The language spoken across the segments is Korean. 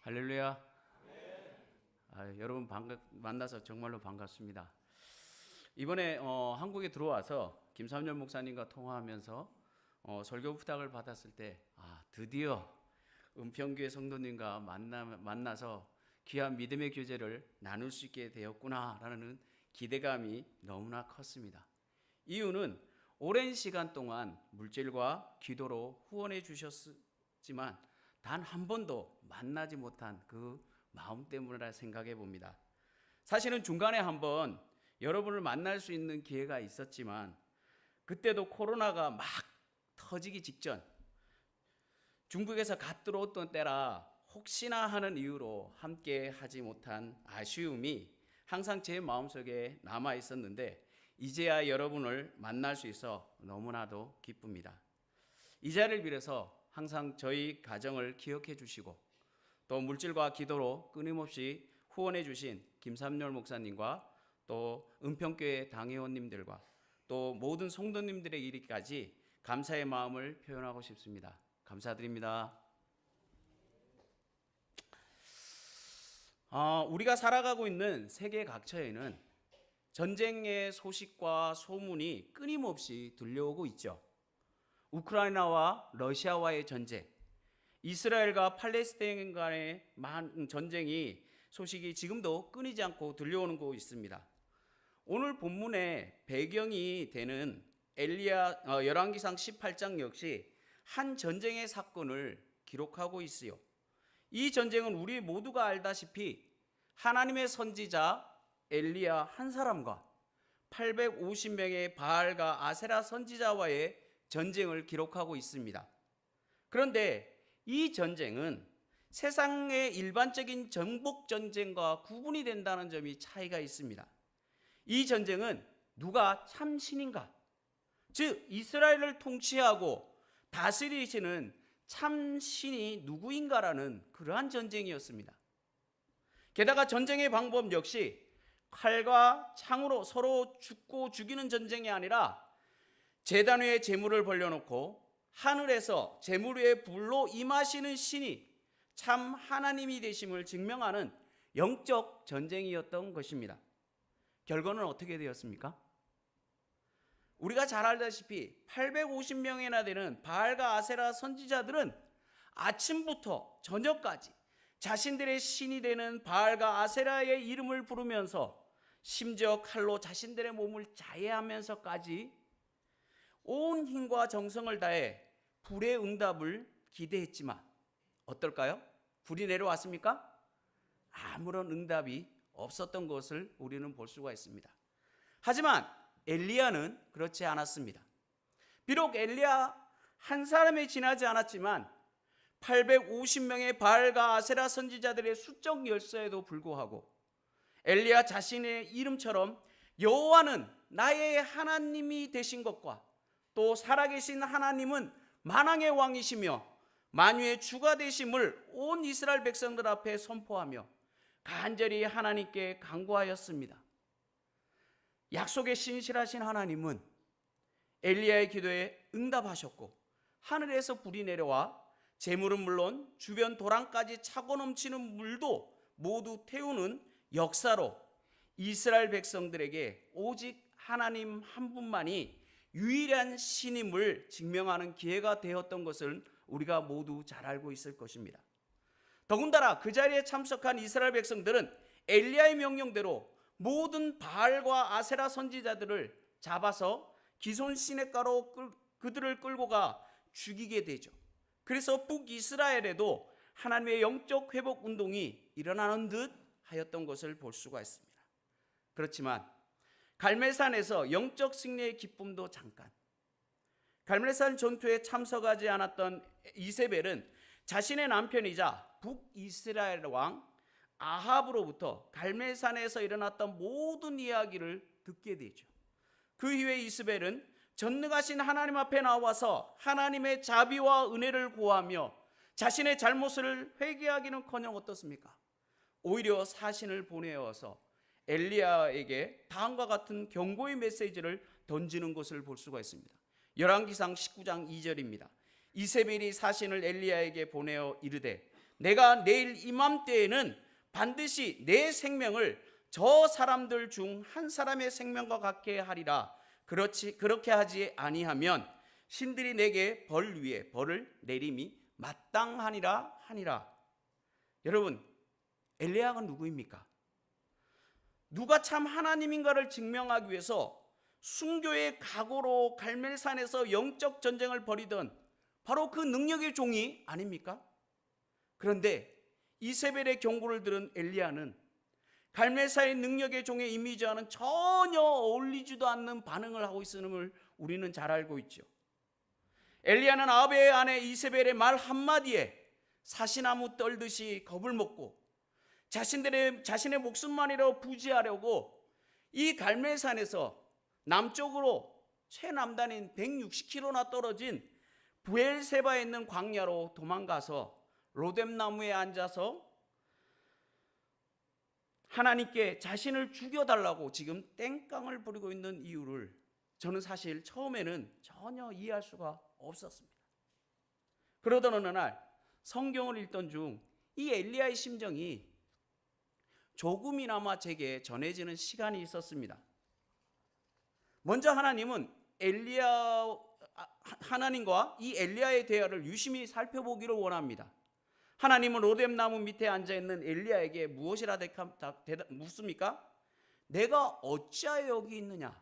할렐루야. 여러분 만나서 정말로 반갑습니다. 이번에 한국에 들어와서 김삼열 목사님과 통화하면서 설교 부탁을 받았을 때 드디어 은평교회 성도님과 만나서 귀한 믿음의 교제를 나눌 수 있게 되었구나라는 기대감이 너무나 컸습니다. 이유는 오랜 시간 동안 물질과 기도로 후원해 주셨지만 단 한 번도 만나지 못한 그 마음 때문이라 생각해 봅니다. 사실은 중간에 한번 여러분을 만날 수 있는 기회가 있었지만 그때도 코로나가 막 터지기 직전, 중국에서 갓 들어왔던 때라 혹시나 하는 이유로 함께 하지 못한 아쉬움이 항상 제 마음속에 남아 있었는데 이제야 여러분을 만날 수 있어 너무나도 기쁩니다. 이 자리를 빌어서 항상 저희 가정을 기억해 주시고 또 물질과 기도로 끊임없이 후원해 주신 김삼열 목사님과 또 은평교회 당회원님들과 또 모든 성도님들의 이르기까지 감사의 마음을 표현하고 싶습니다. 감사드립니다. 우리가 살아가고 있는 세계 각처에는 전쟁의 소식과 소문이 끊임없이 들려오고 있죠. 우크라이나와 러시아와의 전쟁, 이스라엘과 팔레스타인 간의 전쟁이 소식이 지금도 끊이지 않고 들려오는 곳이 있습니다. 오늘 본문의 배경이 되는 열왕기상 18장 역시 한 전쟁의 사건을 기록하고 있어요. 이 전쟁은 우리 모두가 알다시피 하나님의 선지자 엘리야 한 사람과 850명의 바알과 아세라 선지자와의 전쟁을 기록하고 있습니다. 그런데 이 전쟁은 세상의 일반적인 정복 전쟁과 구분이 된다는 점이 차이가 있습니다. 이 전쟁은 누가 참 신인가, 즉 이스라엘을 통치하고 다스리시는 참 신이 누구인가라는 그러한 전쟁이었습니다. 게다가 전쟁의 방법 역시 칼과 창으로 서로 죽고 죽이는 전쟁이 아니라 제단 위에 제물을 벌려놓고 하늘에서 제물 위에 불로 임하시는 신이 참 하나님이 되심을 증명하는 영적 전쟁이었던 것입니다. 결과는 어떻게 되었습니까? 우리가 잘 알다시피 850명이나 되는 바알과 아세라 선지자들은 아침부터 저녁까지 자신들의 신이 되는 바알과 아세라의 이름을 부르면서 심지어 칼로 자신들의 몸을 자해하면서까지 온 힘과 정성을 다해 불의 응답을 기대했지만 어떨까요? 불이 내려왔습니까? 아무런 응답이 없었던 것을 우리는 볼 수가 있습니다. 하지만 엘리야는 그렇지 않았습니다. 비록 엘리야 한 사람에 지나지 않았지만 850명의 바알과 아세라 선지자들의 수적 열쇠에도 불구하고 엘리야 자신의 이름처럼 여호와는 나의 하나님이 되신 것과 또 살아계신 하나님은 만왕의 왕이시며 만유의 주가 되심을 온 이스라엘 백성들 앞에 선포하며 간절히 하나님께 간구하였습니다. 약속에 신실하신 하나님은 엘리야의 기도에 응답하셨고 하늘에서 불이 내려와 재물은 물론 주변 도랑까지 차고 넘치는 물도 모두 태우는 역사로 이스라엘 백성들에게 오직 하나님 한 분만이 유일한 신임을 증명하는 기회가 되었던 것을 우리가 모두 잘 알고 있을 것입니다. 더군다나 그 자리에 참석한 이스라엘 백성들은 엘리야의 명령대로 모든 바알과 아세라 선지자들을 잡아서 기손 시냇가로 그들을 끌고 가 죽이게 되죠. 그래서 북이스라엘에도 하나님의 영적 회복 운동이 일어나는 듯 하였던 것을 볼 수가 있습니다. 그렇지만 갈멜산에서 영적 승리의 기쁨도 잠깐, 갈멜산 전투에 참석하지 않았던 이세벨은 자신의 남편이자 북이스라엘 왕 아합으로부터 갈멜산에서 일어났던 모든 이야기를 듣게 되죠. 그 이후에 이세벨은 전능하신 하나님 앞에 나와서 하나님의 자비와 은혜를 구하며 자신의 잘못을 회개하기는커녕 어떻습니까? 오히려 사신을 보내어서 엘리야에게 다음과 같은 경고의 메시지를 던지는 것을 볼 수가 있습니다. 열왕기상 19장 2절입니다. 이세벨이 사신을 엘리야에게 보내어 이르되 내가 내일 이맘때에는 반드시 내 생명을 저 사람들 중 한 사람의 생명과 같게 하리라. 그렇게 하지 아니하면 신들이 내게 벌 위에 벌을 내림이 마땅하니라 하니라. 여러분, 엘리야가 누구입니까? 누가 참 하나님인가를 증명하기 위해서 순교의 각오로 갈멜산에서 영적 전쟁을 벌이던 바로 그 능력의 종이 아닙니까? 그런데 이세벨의 경고를 들은 엘리야는 갈멜산의 능력의 종의 이미지와는 전혀 어울리지도 않는 반응을 하고 있음을 우리는 잘 알고 있죠. 엘리야는 아합의 아내 이세벨의 말 한마디에 사시나무 떨듯이 겁을 먹고 자신의 목숨만이라도 부지하려고 이 갈멜산에서 남쪽으로 최남단인 160km나 떨어진 부엘세바에 있는 광야로 도망가서 로뎀나무에 앉아서 하나님께 자신을 죽여달라고 지금 땡깡을 부리고 있는 이유를 저는 사실 처음에는 전혀 이해할 수가 없었습니다. 그러던 어느 날 성경을 읽던 중 이 엘리야의 심정이 조금이나마 제게 전해지는 시간이 있었습니다. 먼저 하나님과 이 엘리야의 대화를 유심히 살펴보기를 원합니다. 하나님은 로뎀나무 밑에 앉아있는 엘리야에게 무엇이라 묻습니까? 내가 어찌하여 여기 있느냐?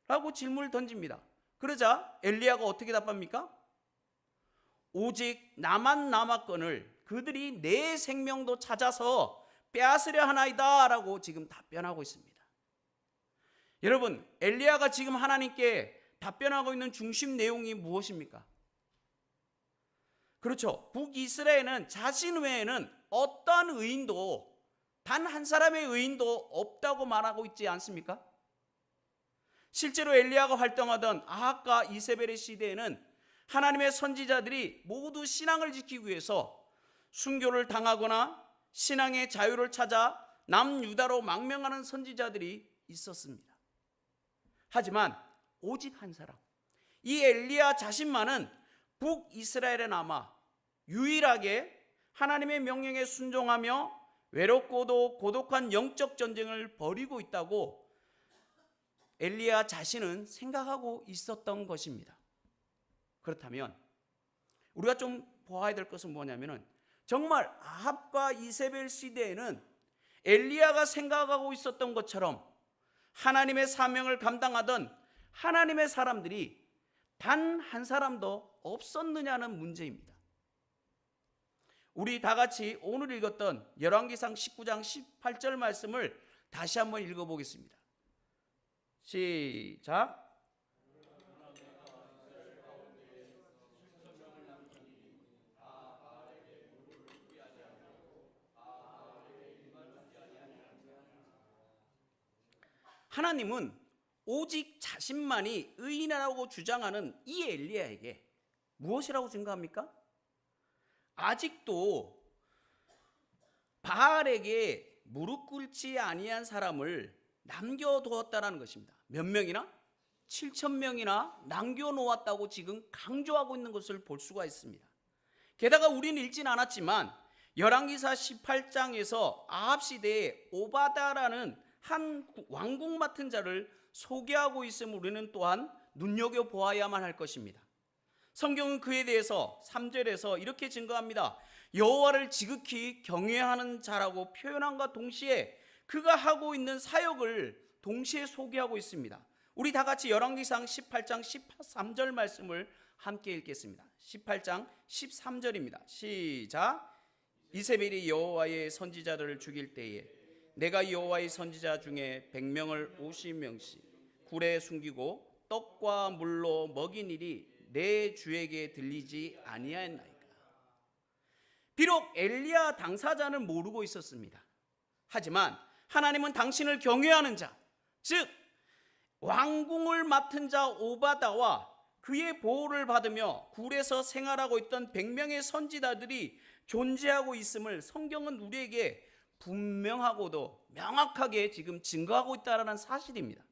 라고 질문을 던집니다. 그러자 엘리야가 어떻게 답합니까? 오직 나만 남았거늘 그들이 내 생명도 찾아서 빼앗으려 하나이다 라고 지금 답변하고 있습니다. 여러분, 엘리야가 지금 하나님께 답변하고 있는 중심 내용이 무엇입니까? 그렇죠. 북이스라엘은 자신 외에는 어떠한 의인도 단 한 사람의 의인도 없다고 말하고 있지 않습니까? 실제로 엘리야가 활동하던 아합과 이세벨의 시대에는 하나님의 선지자들이 모두 신앙을 지키기 위해서 순교를 당하거나 신앙의 자유를 찾아 남유다로 망명하는 선지자들이 있었습니다. 하지만 오직 한 사람, 이 엘리야 자신만은 북이스라엘에 남아 유일하게 하나님의 명령에 순종하며 외롭고도 고독한 영적 전쟁을 벌이고 있다고 엘리야 자신은 생각하고 있었던 것입니다. 그렇다면 우리가 좀 보아야 될 것은 뭐냐면은 정말 아합과 이세벨 시대에는 엘리야가 생각하고 있었던 것처럼 하나님의 사명을 감당하던 하나님의 사람들이 단 한 사람도 없었느냐는 문제입니다. 우리 다 같이 오늘 읽었던 열왕기상 19장 18절 말씀을 다시 한번 읽어보겠습니다. 시작. 하나님은 오직 자신만이 의인이라고 주장하는 이 엘리야에게 무엇이라고 증거합니까? 아직도 바알에게 무릎 꿇지 아니한 사람을 남겨두었다는 것입니다. 몇 명이나? 7,000명이나 남겨놓았다고 지금 강조하고 있는 것을 볼 수가 있습니다. 게다가 우리는 읽진 않았지만 열왕기사 18장에서 아합 시대에 오바다라는 한 왕궁 맡은 자를 소개하고 있음을 우리는 또한 눈여겨보아야만 할 것입니다. 성경은 그에 대해서 3절에서 이렇게 증거합니다. 여호와를 지극히 경외하는 자라고 표현함과 동시에 그가 하고 있는 사역을 동시에 소개하고 있습니다. 우리 다 같이 열왕기상 18장 13절 말씀을 함께 읽겠습니다. 18장 13절입니다. 시작. 이세벨이 여호와의 선지자들을 죽일 때에 내가 여호와의 선지자 중에 100명을 50명씩 굴에 숨기고 떡과 물로 먹인 일이 내 주에게 들리지 아니하였나이까. 비록 엘리야 당사자는 모르고 있었습니다. 하지만 하나님은 당신을 경외하는 자, 즉 왕궁을 맡은 자 오바다와 그의 보호를 받으며 굴에서 생활하고 있던 100명의 선지자들이 존재하고 있음을 성경은 우리에게 분명하고도 명확하게 지금 증거하고 있다는 사실입니다.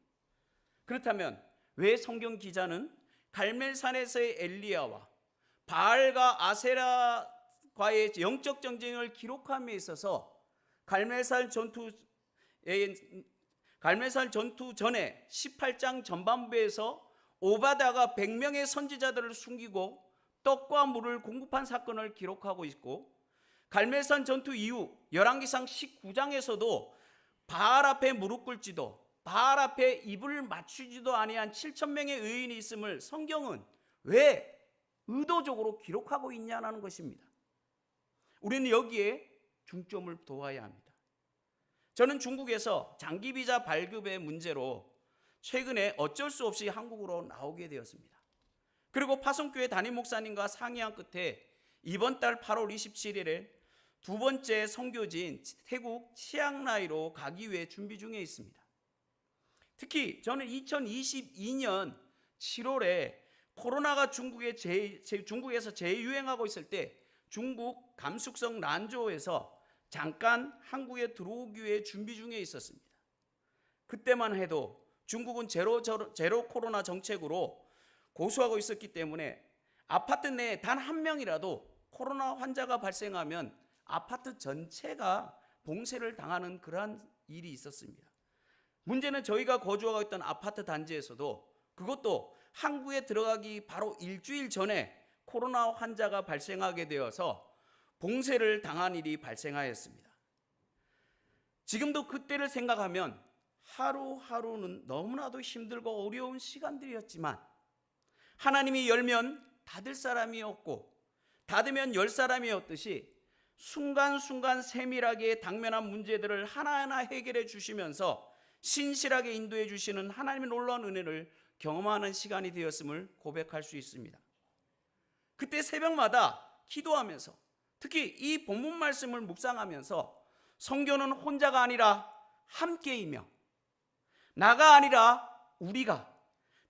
그렇다면 왜 성경 기자는 갈멜산에서의 엘리야와 바알과 아세라 하나님과의 영적 전쟁을 기록함에 있어서 갈멜산 전투 전에 18장 전반부에서 오바댜가 100명의 선지자들을 숨기고 떡과 물을 공급한 사건을 기록하고 있고, 갈멜산 전투 이후 열왕기상 19장에서도 바알 앞에 무릎 꿇지도 바알 앞에 입을 맞추지도 아니한 7,000명의 의인이 있음을 성경은 왜 의도적으로 기록하고 있냐는 것입니다. 우리는 여기에 중점을 둬야 합니다. 저는 중국에서 장기 비자 발급의 문제로 최근에 어쩔 수 없이 한국으로 나오게 되었습니다. 그리고 파송교회 담임 목사님과 상의한 끝에 이번 달 8월 27일에 두 번째 선교지인 태국 치앙라이로 가기 위해 준비 중에 있습니다. 특히 저는 2022년 7월에 코로나가 중국에서 재유행하고 있을 때 중국 감숙성 란조에서 잠깐 한국에 들어오기 위해 준비 중에 있었습니다. 그때만 해도 중국은 제로 코로나 정책으로 고수하고 있었기 때문에 아파트 내에 단 한 명이라도 코로나 환자가 발생하면 아파트 전체가 봉쇄를 당하는 그러한 일이 있었습니다. 문제는 저희가 거주하고 있던 아파트 단지에서도 그것도 한국에 들어가기 바로 일주일 전에 코로나 환자가 발생하게 되어서 봉쇄를 당한 일이 발생하였습니다. 지금도 그때를 생각하면 하루하루는 너무나도 힘들고 어려운 시간들이었지만 하나님이 열면 닫을 사람이 없고 닫으면 열 사람이었듯이 순간순간 세밀하게 당면한 문제들을 하나하나 해결해 주시면서 신실하게 인도해 주시는 하나님의 놀라운 은혜를 경험하는 시간이 되었음을 고백할 수 있습니다. 그때 새벽마다 기도하면서 특히 이 본문 말씀을 묵상하면서 성교는 혼자가 아니라 함께이며 나가 아니라 우리가,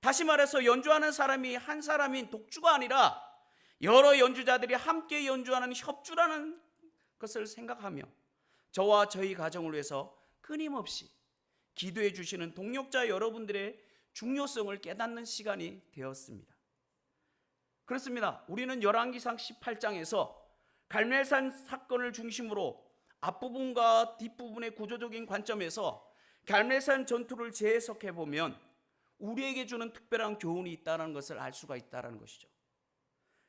다시 말해서 연주하는 사람이 한 사람인 독주가 아니라 여러 연주자들이 함께 연주하는 협주라는 것을 생각하며 저와 저희 가정을 위해서 끊임없이 기도해 주시는 동역자 여러분들의 중요성을 깨닫는 시간이 되었습니다. 그렇습니다. 우리는 열왕기상 18장에서 갈멜산 사건을 중심으로 앞부분과 뒷부분의 구조적인 관점에서 갈멜산 전투를 재해석해 보면 우리에게 주는 특별한 교훈이 있다는 것을 알 수가 있다는 것이죠.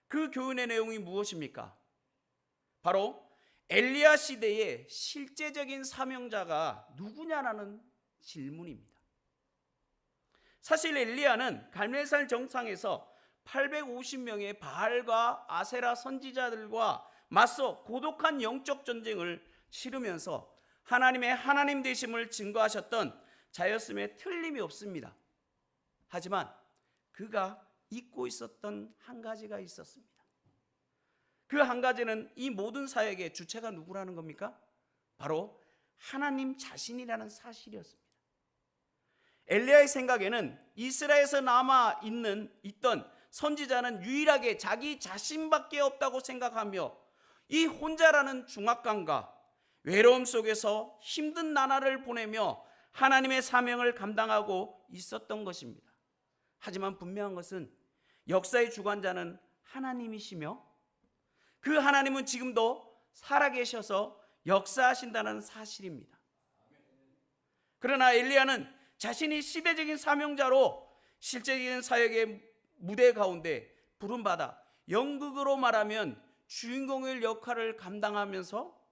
그 교훈의 내용이 무엇입니까? 바로 엘리야 시대의 실제적인 사명자가 누구냐라는 질문입니다. 사실 엘리야는 갈멜산 정상에서 850명의 바알과 아세라 선지자들과 맞서 고독한 영적 전쟁을 치르면서 하나님의 하나님 되심을 증거하셨던 자였음에 틀림이 없습니다. 하지만 그가 잊고 있었던 한 가지가 있었습니다. 그 한 가지는 이 모든 사역의 주체가 누구라는 겁니까? 바로 하나님 자신이라는 사실이었습니다. 엘리야의 생각에는 이스라엘에서 남아 있던 선지자는 유일하게 자기 자신밖에 없다고 생각하며 이 혼자라는 중압감과 외로움 속에서 힘든 나날을 보내며 하나님의 사명을 감당하고 있었던 것입니다. 하지만 분명한 것은 역사의 주관자는 하나님이시며 그 하나님은 지금도 살아계셔서 역사하신다는 사실입니다. 그러나 엘리야는 자신이 시대적인 사명자로 실제적인 사역의 무대 가운데 부름받아 연극으로 말하면 주인공의 역할을 감당하면서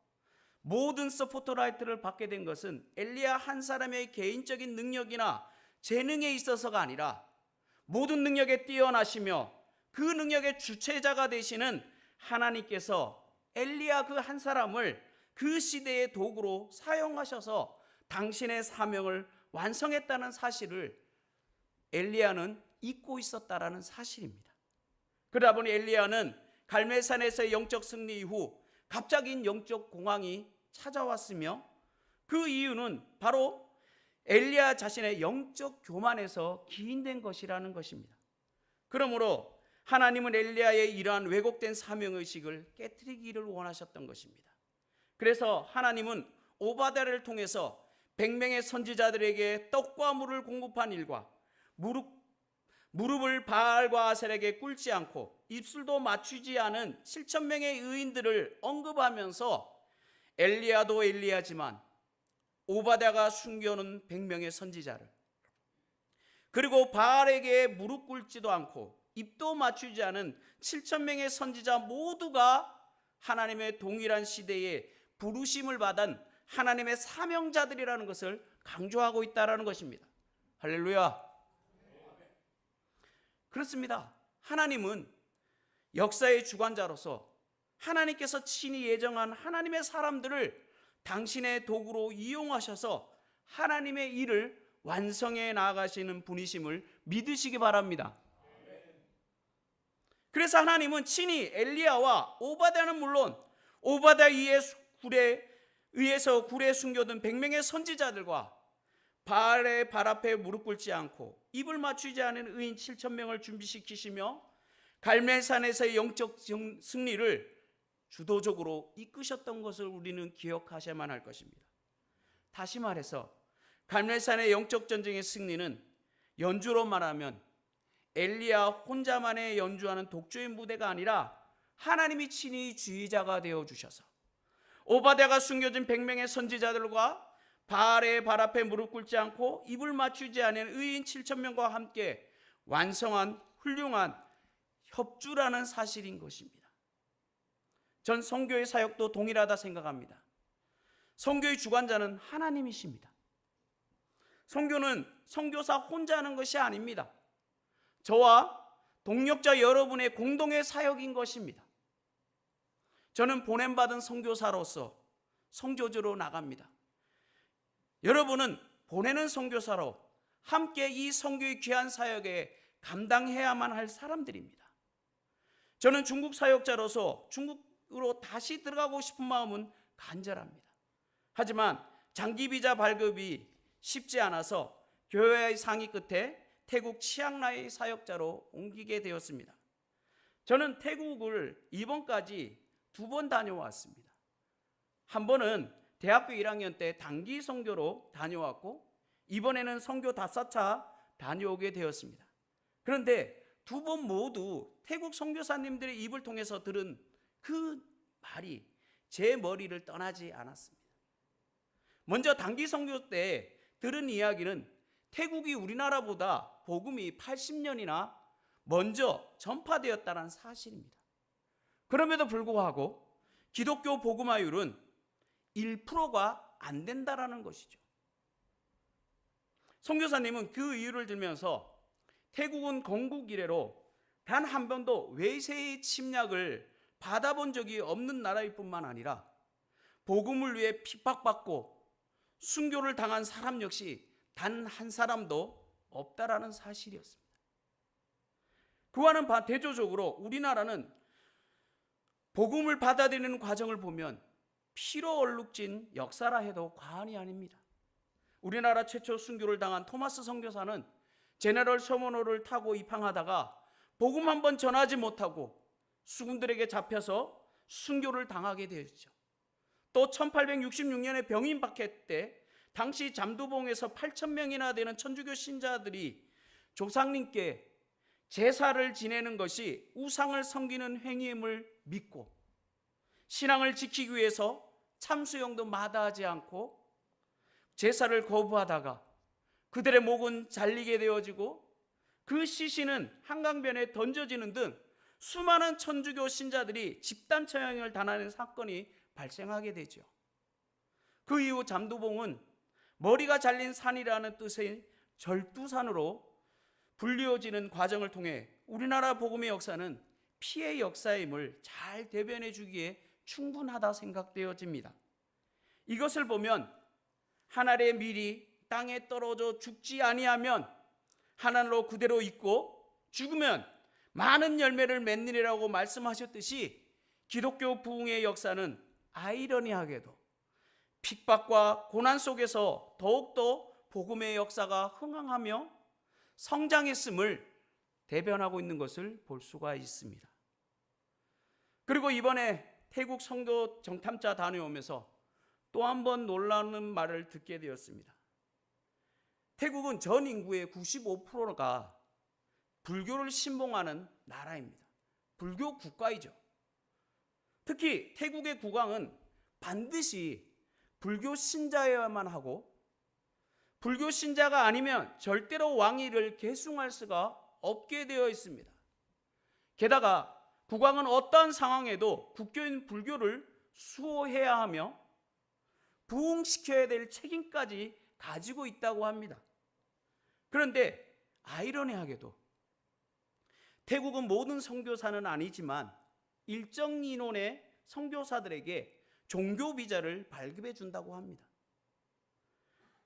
모든 스포트라이트를 받게 된 것은 엘리야 한 사람의 개인적인 능력이나 재능에 있어서가 아니라 모든 능력에 뛰어나시며 그 능력의 주체자가 되시는 하나님께서 엘리야 그 한 사람을 그 시대의 도구로 사용하셔서 당신의 사명을 완성했다는 사실을 엘리야는 잊고 있었다라는 사실입니다. 그러다 보니 엘리야는 갈멜산에서의 영적 승리 이후 갑자기 영적 공황이 찾아왔으며 그 이유는 바로 엘리야 자신의 영적 교만에서 기인된 것이라는 것입니다. 그러므로 하나님은 엘리야의 이러한 왜곡된 사명의식을 깨트리기를 원하셨던 것입니다. 그래서 하나님은 오바댜를 통해서 100명의 선지자들에게 떡과 물을 공급한 일과 무릎을 바알과 아셀에게 꿇지 않고 입술도 맞추지 않은 7천 명의 의인들을 언급하면서 엘리야도 엘리야지만 오바댜가 숨겨놓은 100명의 선지자를, 그리고 바알에게 무릎 꿇지도 않고 입도 맞추지 않은 7천 명의 선지자 모두가 하나님의 동일한 시대에 부르심을 받은 하나님의 사명자들이라는 것을 강조하고 있다는 것입니다. 할렐루야. 그렇습니다. 하나님은 역사의 주관자로서 하나님께서 친히 예정한 하나님의 사람들을 당신의 도구로 이용하셔서 하나님의 일을 완성해 나아가시는 분이심을 믿으시기 바랍니다. 그래서 하나님은 친히 엘리야와 오바댜는 물론 오바댜 의해서 굴에 숨겨둔 100명의 선지자들과 바알의 발 앞에 무릎 꿇지 않고 입을 맞추지 않은 의인 7천 명을 준비시키시며 갈멜산에서의 영적 승리를 주도적으로 이끄셨던 것을 우리는 기억하셔야만 할 것입니다. 다시 말해서 갈멜산의 영적 전쟁의 승리는 연주로 말하면 엘리야 혼자만의 연주하는 독주의 무대가 아니라 하나님이 친히 주의자가 되어주셔서 오바댜가 숨겨진 100명의 선지자들과 바알의 발 앞에 무릎 꿇지 않고 입을 맞추지 않은 의인 7천 명과 함께 완성한 훌륭한 협주라는 사실인 것입니다. 전 선교의 사역도 동일하다 생각합니다. 선교의 주관자는 하나님이십니다. 선교는 선교사 혼자 하는 것이 아닙니다. 저와 동역자 여러분의 공동의 사역인 것입니다. 저는 보냄받은 선교사로서 선교지로 나갑니다. 여러분은 보내는 선교사로 함께 이 선교의 귀한 사역에 감당해야만 할 사람들입니다. 저는 중국 사역자로서 중국으로 다시 들어가고 싶은 마음은 간절합니다. 하지만 장기 비자 발급이 쉽지 않아서 교회의 상의 끝에 태국 치앙라이 사역자로 옮기게 되었습니다. 저는 태국을 이번까지 2번 다녀왔습니다. 한 번은 대학교 1학년 때 단기 선교로 다녀왔고 이번에는 선교 5차 다녀오게 되었습니다. 그런데 2번 모두 태국 선교사님들의 입을 통해서 들은 그 말이 제 머리를 떠나지 않았습니다. 먼저 단기 선교 때 들은 이야기는 태국이 우리나라보다 복음이 80년이나 먼저 전파되었다는 사실입니다. 그럼에도 불구하고 기독교 복음화율은 1%가 안 된다라는 것이죠. 선교사님은 그 이유를 들면서 태국은 건국 이래로 단 한 번도 외세의 침략을 받아본 적이 없는 나라일 뿐만 아니라 복음을 위해 핍박받고 순교를 당한 사람 역시 단 한 사람도 없다라는 사실이었습니다. 그와는 대조적으로 우리나라는 복음을 받아들이는 과정을 보면 피로 얼룩진 역사라 해도 과언이 아닙니다. 우리나라 최초 순교를 당한 토마스 선교사는 제너럴 서머너를 타고 입항하다가 복음 한 번 전하지 못하고 수군들에게 잡혀서 순교를 당하게 되었죠. 또 1866년에 병인 박해 때 당시 잠두봉에서 8,000명이나 되는 천주교 신자들이 조상님께 제사를 지내는 것이 우상을 섬기는 행위임을 믿고 신앙을 지키기 위해서 참수형도 마다하지 않고 제사를 거부하다가 그들의 목은 잘리게 되어지고 그 시신은 한강변에 던져지는 등 수많은 천주교 신자들이 집단 처형을 당하는 사건이 발생하게 되죠. 그 이후 잠두봉은 머리가 잘린 산이라는 뜻의 절두산으로 불리워지는 과정을 통해 우리나라 복음의 역사는 피해 역사임을 잘 대변해 주기에 충분하다 생각되어집니다. 이것을 보면 하늘의 밀이 땅에 떨어져 죽지 아니하면 하늘로 그대로 있고 죽으면 많은 열매를 맺느니라고 말씀하셨듯이 기독교 부흥의 역사는 아이러니하게도 핍박과 고난 속에서 더욱더 복음의 역사가 흥황하며 성장했음을 대변하고 있는 것을 볼 수가 있습니다. 그리고 이번에 태국 선교 정탐자 다녀오면서 또 한 번 놀라는 말을 듣게 되었습니다. 태국은 전 인구의 95%가 불교를 신봉하는 나라입니다. 불교 국가이죠. 특히 태국의 국왕은 반드시 불교 신자여야만 하고 불교 신자가 아니면 절대로 왕위를 계승할 수가 없게 되어 있습니다. 게다가 국왕은 어떠한 상황에도 국교인 불교를 수호해야 하며 부흥시켜야 될 책임까지 가지고 있다고 합니다. 그런데 아이러니하게도 태국은 모든 선교사는 아니지만 일정 인원의 선교사들에게 종교 비자를 발급해 준다고 합니다.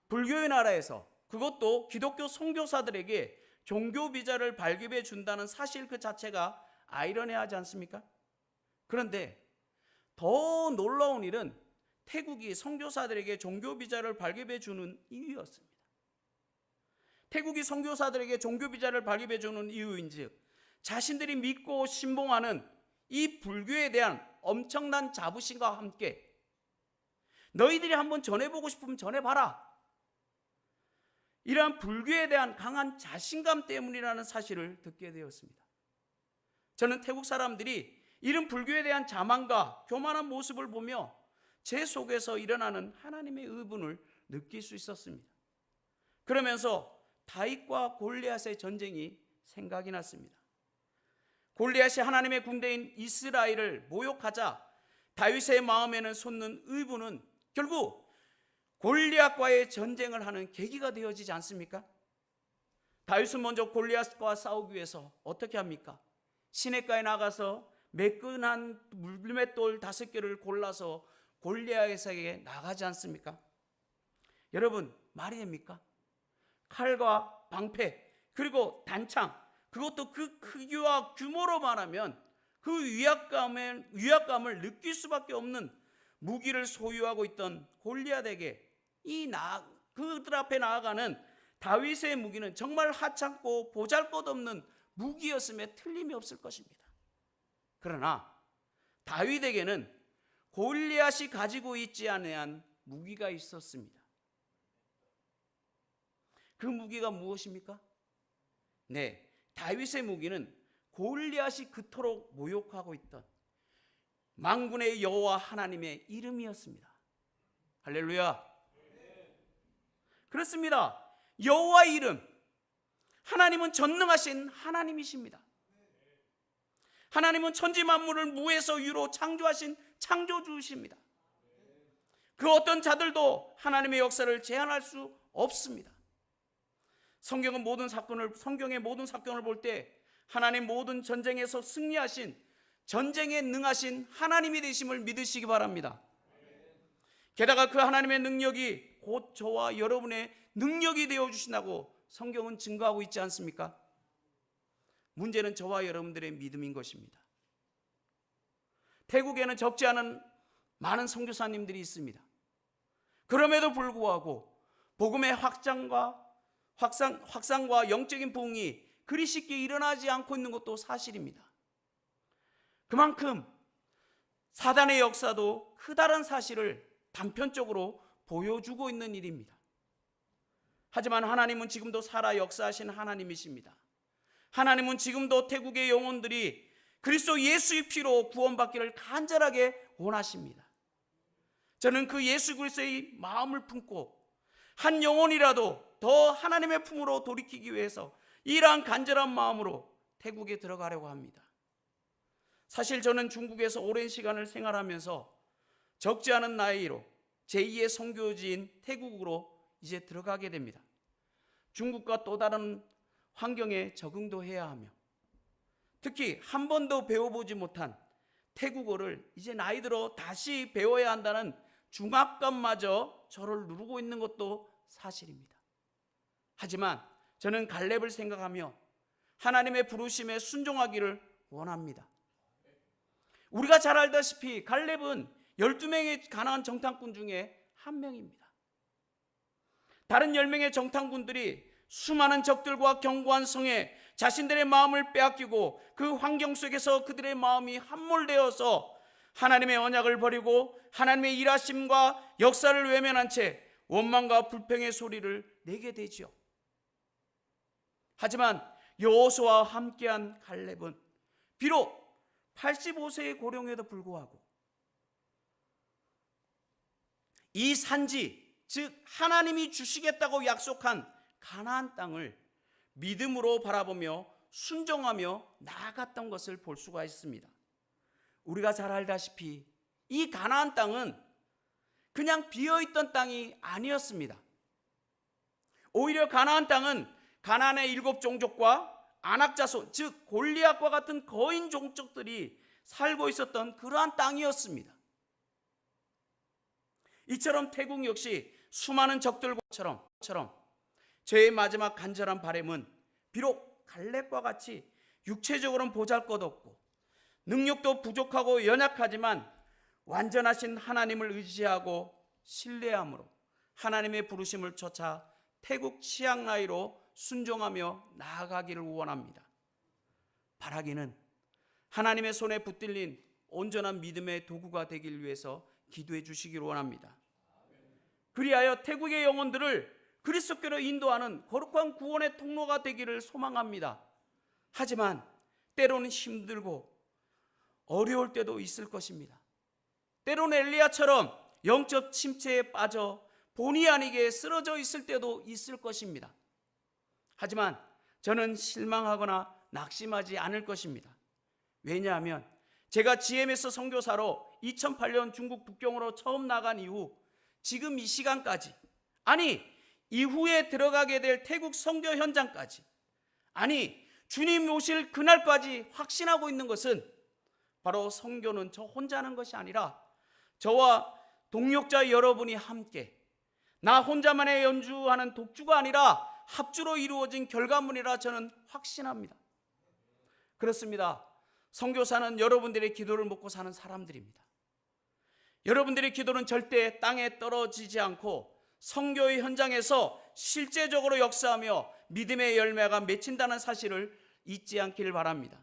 불교의 나라에서 그것도 기독교 선교사들에게 종교 비자를 발급해 준다는 사실 그 자체가 아이러니하지 않습니까? 그런데 더 놀라운 일은 태국이 선교사들에게 종교 비자를 발급해 주는 이유였습니다. 태국이 선교사들에게 종교 비자를 발급해 주는 이유인즉 자신들이 믿고 신봉하는 이 불교에 대한 엄청난 자부심과 함께 너희들이 한번 전해보고 싶으면 전해봐라, 이러한 불교에 대한 강한 자신감 때문이라는 사실을 듣게 되었습니다. 저는 태국 사람들이 이런 불교에 대한 자만과 교만한 모습을 보며 제 속에서 일어나는 하나님의 의분을 느낄 수 있었습니다. 그러면서 다윗과 골리앗의 전쟁이 생각이 났습니다. 골리앗이 하나님의 군대인 이스라엘을 모욕하자 다윗의 마음에는 솟는 의분은 결국 골리앗과의 전쟁을 하는 계기가 되어지지 않습니까? 다윗은 먼저 골리앗과 싸우기 위해서 어떻게 합니까? 시냇가에 나가서 매끈한 물맷돌 5개를 골라서 골리앗에게 나가지 않습니까? 여러분, 말이 됩니까? 칼과 방패 그리고 단창, 그것도 그 크기와 규모로 말하면 그 위압감을 느낄 수밖에 없는 무기를 소유하고 있던 골리앗에게 그들 앞에 나아가는 다윗의 무기는 정말 하찮고 보잘것없는 무기였음에 틀림이 없을 것입니다. 그러나 다윗에게는 골리앗이 가지고 있지 않은 무기가 있었습니다. 그 무기가 무엇입니까? 네, 다윗의 무기는 골리앗이 그토록 모욕하고 있던 만군의 여호와 하나님의 이름이었습니다. 할렐루야. 그렇습니다. 여호와의 이름, 하나님은 전능하신 하나님이십니다. 하나님은 천지 만물을 무에서 유로 창조하신 창조주이십니다. 그 어떤 자들도 하나님의 역사를 제한할 수 없습니다. 성경의 모든 사건을 볼 때 하나님 모든 전쟁에서 승리하신 전쟁에 능하신 하나님이 되심을 믿으시기 바랍니다. 게다가 그 하나님의 능력이 곧 저와 여러분의 능력이 되어주신다고 성경은 증거하고 있지 않습니까? 문제는 저와 여러분들의 믿음인 것입니다. 태국에는 적지 않은 많은 선교사님들이 있습니다. 그럼에도 불구하고 복음의 확산과 영적인 부흥이 그리 쉽게 일어나지 않고 있는 것도 사실입니다. 그만큼 사단의 역사도 크다는 사실을 단편적으로 보여주고 있는 일입니다. 하지만 하나님은 지금도 살아 역사하신 하나님이십니다. 하나님은 지금도 태국의 영혼들이 그리스도 예수의 피로 구원받기를 간절하게 원하십니다. 저는 그 예수 그리스도의 마음을 품고 한 영혼이라도 더 하나님의 품으로 돌이키기 위해서 이러한 간절한 마음으로 태국에 들어가려고 합니다. 사실 저는 중국에서 오랜 시간을 생활하면서 적지 않은 나이로 제2의 선교지인 태국으로 이제 들어가게 됩니다. 중국과 또 다른 환경에 적응도 해야 하며 특히 한 번도 배워보지 못한 태국어를 이제 나이 들어 다시 배워야 한다는 중압감마저 저를 누르고 있는 것도 사실입니다. 하지만 저는 갈렙을 생각하며 하나님의 부르심에 순종하기를 원합니다. 우리가 잘 알다시피 갈렙은 12명의 가나안 정탐꾼 중에 한 명입니다. 다른 10명의 정탐꾼들이 수많은 적들과 견고한 성에 자신들의 마음을 빼앗기고 그 환경 속에서 그들의 마음이 함몰되어서 하나님의 언약을 버리고 하나님의 일하심과 역사를 외면한 채 원망과 불평의 소리를 내게 되지요. 하지만 여호수아와 함께한 갈렙은 비록 85세의 고령에도 불구하고 이 산지, 즉 하나님이 주시겠다고 약속한 가나안 땅을 믿음으로 바라보며 순종하며 나아갔던 것을 볼 수가 있습니다. 우리가 잘 알다시피 이 가나안 땅은 그냥 비어있던 땅이 아니었습니다. 오히려 가나안 땅은 가나안의 7 종족과 아낙자손, 즉 골리앗과 같은 거인 종족들이 살고 있었던 그러한 땅이었습니다. 이처럼 태국 역시 수많은 적들처럼 저의 마지막 간절한 바람은 비록 갈렙과 같이 육체적으로는 보잘것없고 능력도 부족하고 연약하지만 완전하신 하나님을 의지하고 신뢰함으로 하나님의 부르심을 쫓아 태국 치앙라이로 순종하며 나아가기를 원합니다. 바라기는 하나님의 손에 붙들린 온전한 믿음의 도구가 되길 위해서 기도해 주시기를 원합니다. 그리하여 태국의 영혼들을 그리스도께로 인도하는 거룩한 구원의 통로가 되기를 소망합니다. 하지만 때로는 힘들고 어려울 때도 있을 것입니다. 때로는 엘리야처럼 영적 침체에 빠져 본의 아니게 쓰러져 있을 때도 있을 것입니다. 하지만 저는 실망하거나 낙심하지 않을 것입니다. 왜냐하면 제가 GMS 선교사로 2008년 중국 북경으로 처음 나간 이후 지금 이 시간까지, 아니 이후에 들어가게 될 태국 선교 현장까지, 아니 주님 오실 그날까지 확신하고 있는 것은 바로 선교는 저 혼자 하는 것이 아니라 저와 동역자 여러분이 함께 나 혼자만의 연주하는 독주가 아니라 합주로 이루어진 결과물이라 저는 확신합니다. 그렇습니다. 선교사는 여러분들의 기도를 먹고 사는 사람들입니다. 여러분들의 기도는 절대 땅에 떨어지지 않고 선교의 현장에서 실제적으로 역사하며 믿음의 열매가 맺힌다는 사실을 잊지 않기를 바랍니다.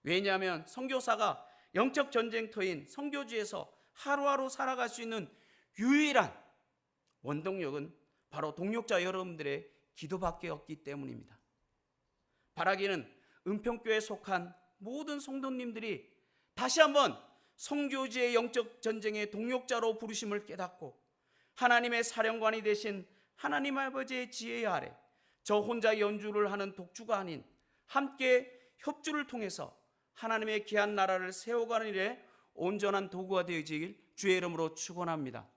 왜냐하면 선교사가 영적 전쟁터인 선교지에서 하루하루 살아갈 수 있는 유일한 원동력은 바로 동역자 여러분들의 기도밖에 없기 때문입니다. 바라기는 은평교에 속한 모든 성도님들이 다시 한번 선교지의 영적 전쟁의 동역자로 부르심을 깨닫고 하나님의 사령관이 되신 하나님 아버지의 지혜 아래 저 혼자 연주를 하는 독주가 아닌 함께 협주를 통해서 하나님의 귀한 나라를 세워가는 일에 온전한 도구가 되어지길 주의 이름으로 축원합니다.